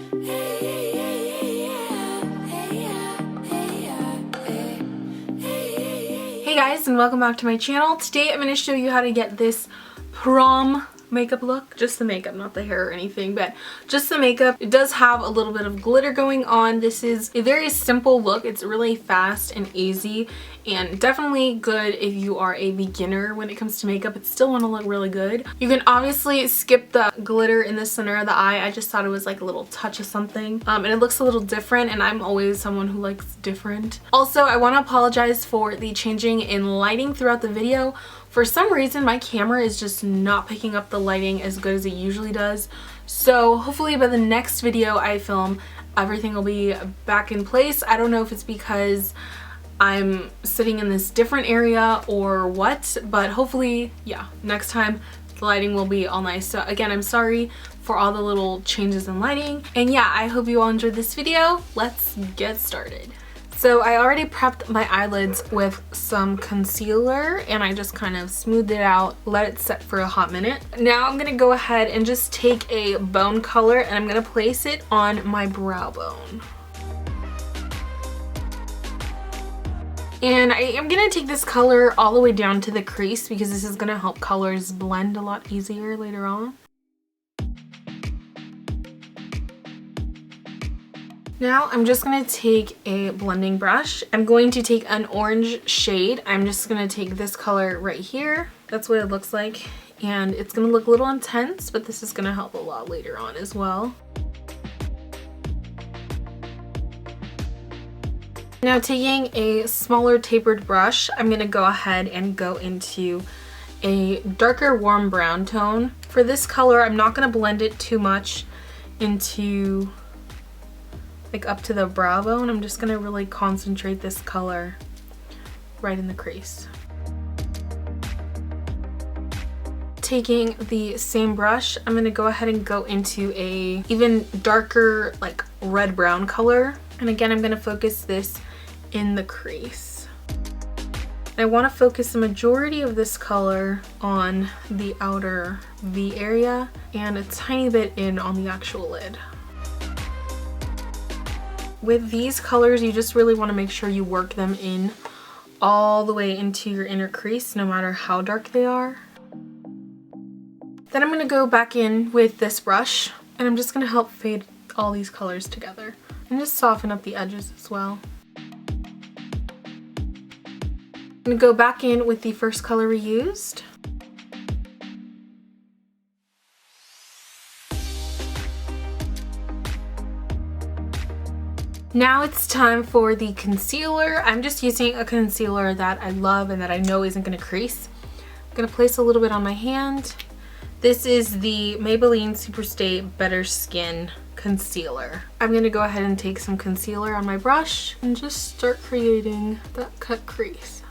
Hey guys, and welcome back to my channel. Today I'm going to show you how to get this prom makeup look. Just the makeup, not the hair or anything, but just the makeup. It does have a little bit of glitter going on. This is a very simple look. It's really fast and easy and definitely good if you are a beginner when it comes to makeup. It still want to look really good. You can obviously skip the glitter in the center of the eye. I just thought it was like a little touch of something, and it looks a little different, and I'm always someone who likes different. Also, I want to apologize for the changing in lighting throughout the video. For some reason, my camera is just not picking up the lighting as good as it usually does. So hopefully by the next video I film, everything will be back in place. I don't know if it's because I'm sitting in this different area or what, but hopefully, yeah, next time the lighting will be all nice. So again, I'm sorry for all the little changes in lighting. And yeah, I hope you all enjoyed this video. Let's get started. So I already prepped my eyelids with some concealer and I just kind of smoothed it out, let it set for a hot minute. Now I'm going to go ahead and just take a bone color and I'm going to place it on my brow bone. And I am going to take this color all the way down to the crease because this is going to help colors blend a lot easier later on. Now I'm just going to take a blending brush. I'm going to take an orange shade. I'm just going to take this color right here. That's what it looks like. And it's going to look a little intense, but this is going to help a lot later on as well. Now taking a smaller tapered brush, I'm going to go ahead and go into a darker warm brown tone. For this color, I'm not going to blend it too much into like up to the brow bone. I'm just gonna really concentrate this color right in the crease. Taking the same brush, I'm gonna go ahead and go into a even darker like red brown color. And again, I'm gonna focus this in the crease. I want to focus the majority of this color on the outer V area and a tiny bit in on the actual lid. With these colors, you just really want to make sure you work them in all the way into your inner crease, no matter how dark they are. Then I'm going to go back in with this brush, and I'm just going to help fade all these colors together and just soften up the edges as well. I'm going to go back in with the first color we used. Now it's time for the concealer. I'm just using a concealer that I love and that I know isn't going to crease. I'm going to place a little bit on my hand. This is the Maybelline Superstay Better Skin Concealer. I'm going to go ahead and take some concealer on my brush and just start creating that cut crease.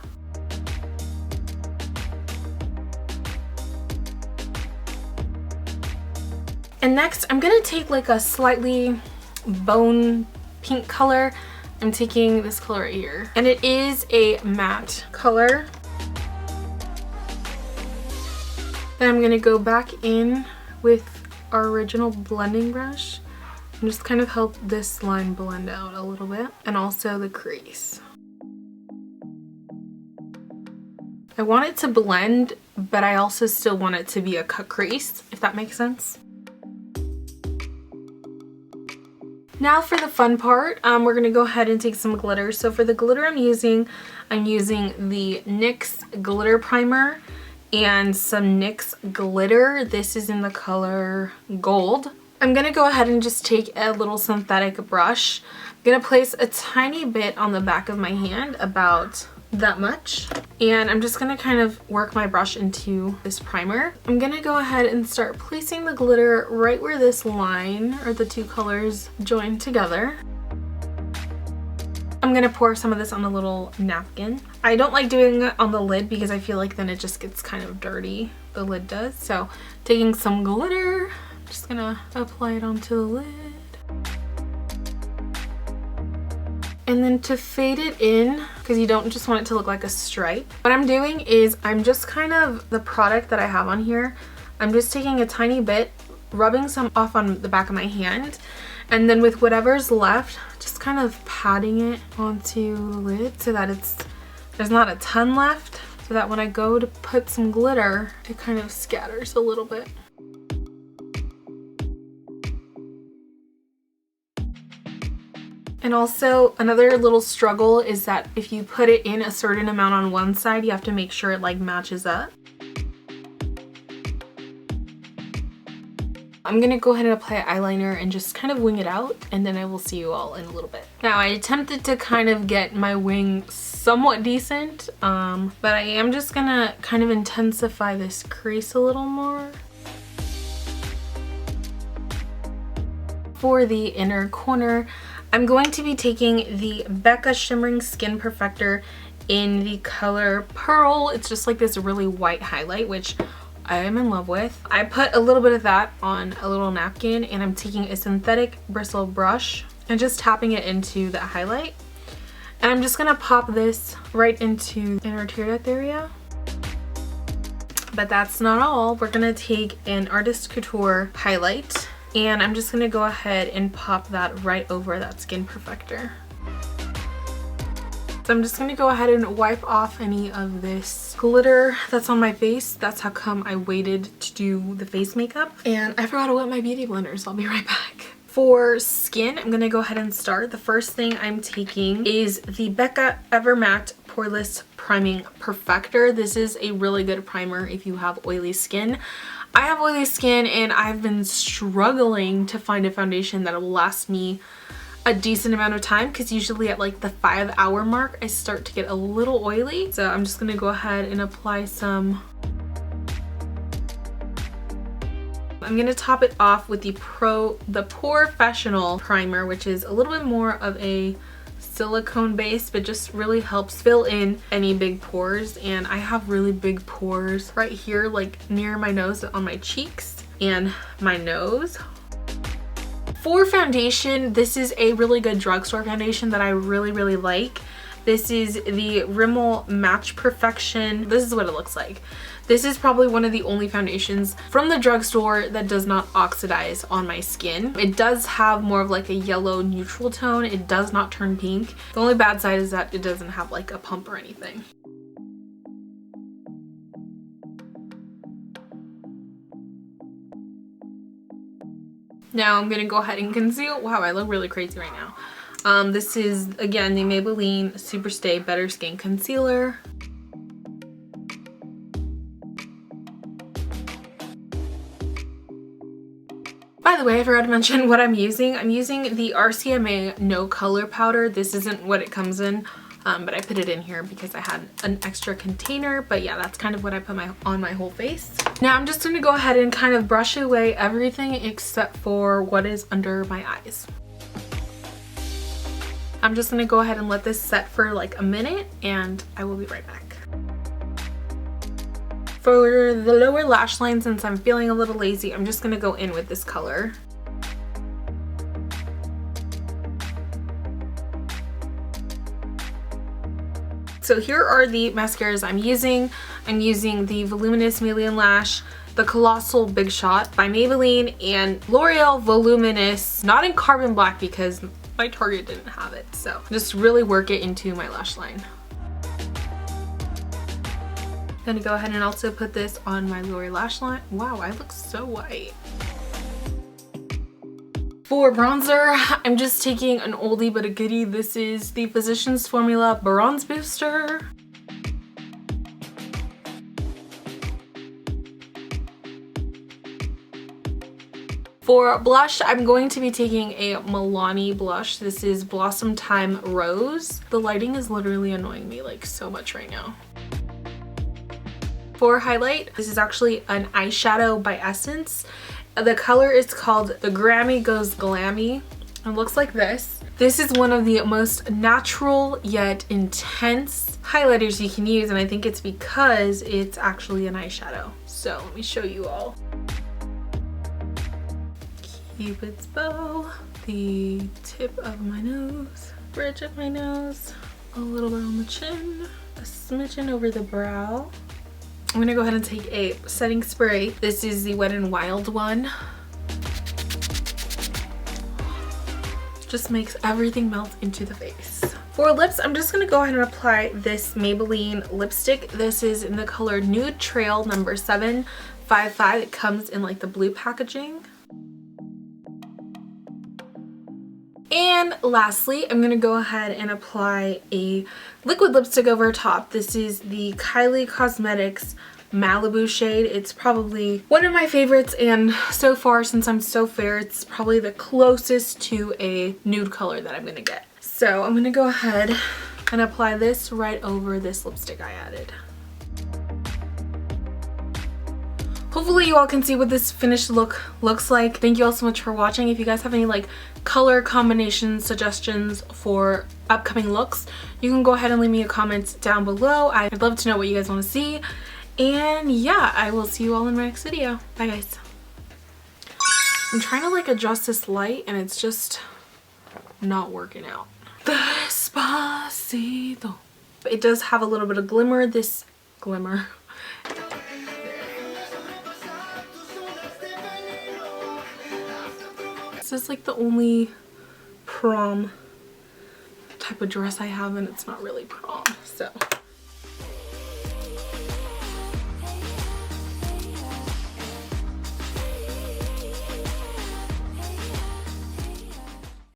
And next, I'm going to take like a slightly bone pink color. I'm taking this color right here, and it is a matte color. Then I'm going to go back in with our original blending brush and just kind of help this line blend out a little bit, and also the crease. I want it to blend, but I also still want it to be a cut crease, if that makes sense. Now for the fun part, we're going to go ahead and take some glitter. So for the glitter I'm using the NYX glitter primer and some NYX glitter. This is in the color Gold. I'm going to go ahead and just take a little synthetic brush. I'm going to place a tiny bit on the back of my hand, about that much. And I'm just going to kind of work my brush into this primer. I'm going to go ahead and start placing the glitter right where this line or the two colors join together. I'm going to pour some of this on a little napkin. I don't like doing it on the lid because I feel like then it just gets kind of dirty. The lid does. So taking some glitter, I'm just going to apply it onto the lid. And then to fade it in, because you don't just want it to look like a stripe, what I'm doing is I'm just kind of, the product that I have on here, I'm just taking a tiny bit rubbing some off on the back of my hand, and then with whatever's left, just kind of patting it onto the lid so that there's not a ton left, so that when I go to put some glitter, it kind of scatters a little bit. And also another little struggle is that if you put it in a certain amount on one side, you have to make sure it like matches up. I'm gonna go ahead and apply eyeliner and just kind of wing it out, and then I will see you all in a little bit. Now I attempted to kind of get my wing somewhat decent, but I am just gonna kind of intensify this crease a little more. For the inner corner, I'm going to be taking the Becca Shimmering Skin Perfector in the color Pearl. It's just like this really white highlight, which I am in love with. I put a little bit of that on a little napkin, and I'm taking a synthetic bristle brush and just tapping it into the highlight. And I'm just gonna pop this right into the inner tear duct area. But that's not all. We're gonna take an Artist Couture highlight, and I'm just gonna go ahead and pop that right over that Skin Perfector. So I'm just gonna go ahead and wipe off any of this glitter that's on my face. That's how come I waited to do the face makeup. And I forgot to wet my beauty blender, so I'll be right back. For skin, I'm gonna go ahead and start. The first thing I'm taking is the Becca Evermatte Poreless Priming Perfector. This is a really good primer if you have oily skin. I have oily skin, and I've been struggling to find a foundation that will last me a decent amount of time, because usually at like the 5-hour mark I start to get a little oily. So I'm just gonna go ahead and apply some. I'm gonna top it off with the Professional primer, which is a little bit more of a silicone base, but just really helps fill in any big pores. And I have really big pores right here, like near my nose, on my cheeks and my nose. For foundation, this is a really good drugstore foundation that I really like. This is the Rimmel Match Perfection. This is what it looks like. This is probably one of the only foundations from the drugstore that does not oxidize on my skin. It does have more of like a yellow neutral tone. It does not turn pink. The only bad side is that it doesn't have like a pump or anything. Now I'm gonna go ahead and conceal. Wow, I look really crazy right now. This is, again, the Maybelline Superstay Better Skin Concealer. By the way, I forgot to mention what I'm using. I'm using the RCMA No Color Powder. This isn't what it comes in, but I put it in here because I had an extra container. But yeah, that's kind of what I put on my whole face. Now I'm just gonna go ahead and kind of brush away everything except for what is under my eyes. I'm just gonna go ahead and let this set for like a minute, and I will be right back. For the lower lash line, since I'm feeling a little lazy, I'm just gonna go in with this color. So here are the mascaras I'm using. I'm using the Voluminous Million Lash, the Colossal Big Shot by Maybelline, and L'Oreal Voluminous, not in Carbon Black because my Target didn't have it. So just really work it into my lash line. I'm gonna go ahead and also put this on my lower lash line. Wow, I look so white. For bronzer, I'm just taking an oldie but a goodie. This is the Physicians Formula Bronze Booster. For blush, I'm going to be taking a Milani blush. This is Blossom Time Rose. The lighting is literally annoying me like so much right now. For highlight, this is actually an eyeshadow by Essence. The color is called The Grammy Goes Glammy. It looks like this. This is one of the most natural yet intense highlighters you can use, and I think it's because it's actually an eyeshadow. So let me show you all. Cupid's bow, the tip of my nose, bridge of my nose, a little bit on the chin, a smidgen over the brow. I'm gonna go ahead and take a setting spray. This is the Wet n Wild one. just makes everything melt into the face. For lips, I'm just going to go ahead and apply this Maybelline lipstick. This is in the color Nude Trail number 755. It comes in like the blue packaging. And lastly, I'm going to go ahead and apply a liquid lipstick over top. This is the Kylie Cosmetics Malibu shade. It's probably one of my favorites, and so far, since I'm so fair, it's probably the closest to a nude color that I'm going to get. So I'm going to go ahead and apply this right over this lipstick I added. Hopefully you all can see what this finished look looks like. Thank you all so much for watching. If you guys have any like color combination suggestions for upcoming looks, you can go ahead and leave me a comment down below. I'd love to know what you guys want to see. And yeah, I will see you all in my next video. Bye guys. I'm trying to like adjust this light and it's just not working out. Despacito. It does have a little bit of glimmer. This glimmer. This is like the only prom type of dress I have, and it's not really prom, so